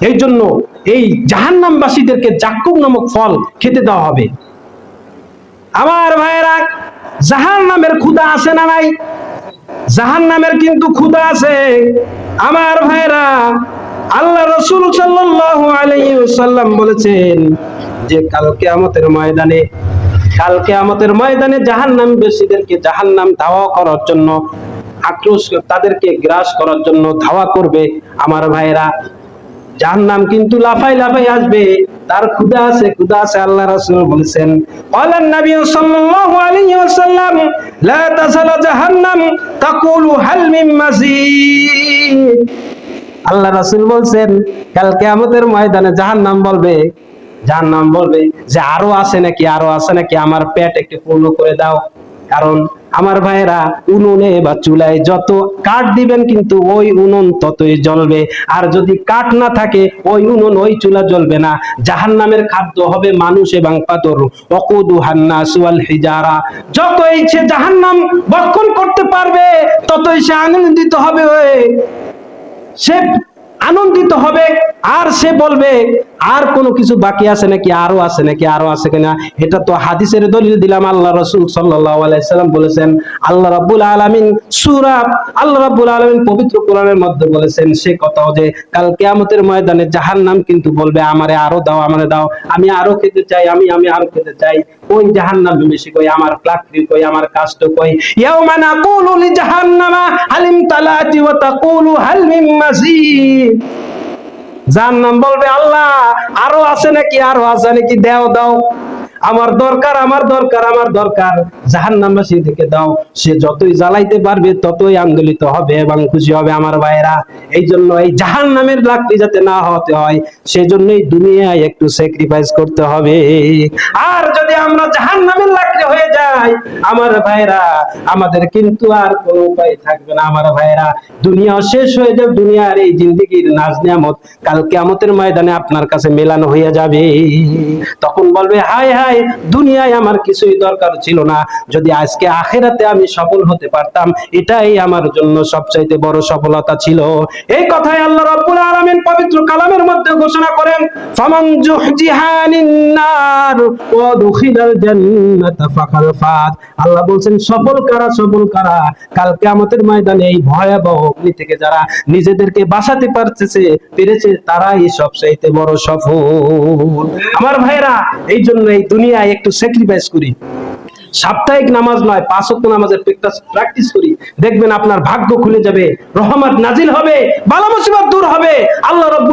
এই জন্য এই জাহান্নামবাসীদেরকে জাক্কুম নামক ফল খেতে দেওয়া হবে। আমার ভাইয়েরা, জাহান্নামের ক্ষুধা আছে না নাই? জাহান্নামের কিন্তু ক্ষুধা আছে। আমার ভাইয়েরা, আল্লাহ রাসূল সাল্লাল্লাহু আলাইহি ওয়াসাল্লাম বলেছেন যে কাল কিয়ামতের ময়দানে জাহান্নামবাসীদেরকে জাহান্নাম ধাওয়া করার জন্য, আক্রোশ তাদেরকে গ্রাস করার জন্য ধাওয়া করবে। আমার ভাইয়েরা, জাহান্নাম কিন্তু লাফাই লাফাই আসবে, তার ক্ষুধা আছে। আল্লাহ রাসূল বলেছেন, ক্বালান নবী সাল্লাল্লাহু আলাইহি ওয়াসাল্লাম, লা তাযালু জাহান্নাম তাকুলু হাল মিন মাজিদ। আল্লাহ রাসূল বলেন, কাল কিয়ামতের ময়দানে জাহান্নাম বলবে যে আরো আছে নাকি, আমার পেট একটু পূর্ণ করে দাও। কারণ আমার ভাইয়েরা, উনুনে বা চুলায় যত কাঠ দিবেন কিন্তু ওই উনুন ততই জ্বলবে, আর যদি কাঠ না থাকে ওই উনুন ওই চুলা জ্বলবে না। জাহান্নামের খাদ্য হবে মানুষ এবং পাথর। ওয়াকুদুহান নাস ওয়াল হিজারা। যতই সে জাহান্নাম ভক্ষণ করতে পারবে ততই সে আনন্দিত হবে, আর সে বলবে আর কোনো কিছু বাকি আছে নাকি, আরো আছে কিনা। এটা তো হাদিসের দলিল দিলাম। আল্লাহ রাসূল সাল্লাল্লাহু আলাইহি সাল্লাম বলেছেন, আল্লাহ রাব্বুল আলামিন পবিত্র কোরআনের মধ্যে বলেছেন সে কথাও যে কাল কিয়ামতের ময়দানে জাহান্নাম কিন্তু বলবে আমারে দাও, আমি আরো খেতে চাই, আমি আরো খেতে চাই। ওই জাহান্নাম বেশি কই, আমার লাকড়ি কই, আমার কাষ্ট কই। ইয়াউমা নাকুলু লি জাহান্নামা হালিম তালাতি ওয়া তাকুলু হাল মিন মাজিদ। জাহান্নাম বলবে, আল্লাহ আরো আছে নাকি, দাও, আমার দরকার। জাহান্নামবাসী থেকে দাও। সে যতই জ্বালাইতে পারবে ততই আন্দোলিত হবে এবং খুশি হবে। আমার ভাইয়েরা, এই জন্য এই জাহান্নামের লাকড়ি যাতে না হতে হয় সেজন্যই দুনিয়ায় একটু স্যাক্রিফাইস করতে হবে। আর যদি আমরা জাহান্নামের লাকড়ি হয়ে যাই, আমার ভাইয়েরা, আমাদের কিন্তু আর কোনো উপায় থাকবে না। আমার ভাইয়েরা, দুনিয়া শেষ হয়ে যাবে, দুনিয়ার এই জিন্দেগির নাজ নিয়ামত কাল কিয়ামতের ময়দানে আপনার কাছে মেলানো হয়ে যাবে। তখন বলবে, হায় হায়, দুনিয়ায় আমার কিছুই দরকার ছিল না, যদি আজকে আখিরাতে আমি সফল হতে পারতাম, এটাই আমার জন্য সবচাইতে বড় সফলতা ছিল। এই কথাই আল্লাহ রাব্বুল আলামিন পবিত্র কালামের মধ্যে ঘোষণা করেন, ফামান জুহজিহানিন নার ওয়া দুখিলাল জান্নাতা ফাকাদ ফাত। আল্লাহ বলেন, সফল কারা কাল কিয়ামতের ময়দানে এই ভয়াবহ অগ্নি থেকে যারা নিজেদেরকে বাঁচাতে পেরেছে তারাই সবচাইতে বড় সফল। আমার ভাইরা, এই জন্য এই দুনিয়ায় একটু স্যাক্রিফাইস করি। সাপ্তাহিক নামাজ নয়, 5 ওয়াক্ত নামাজের প্র্যাকটিস করি। দেখবেন আপনার ভাগ্য খুলে যাবে, রহমত নাজিল হবে, বালা মুসিবত দূর হবে। আল্লাহ রাব্বুল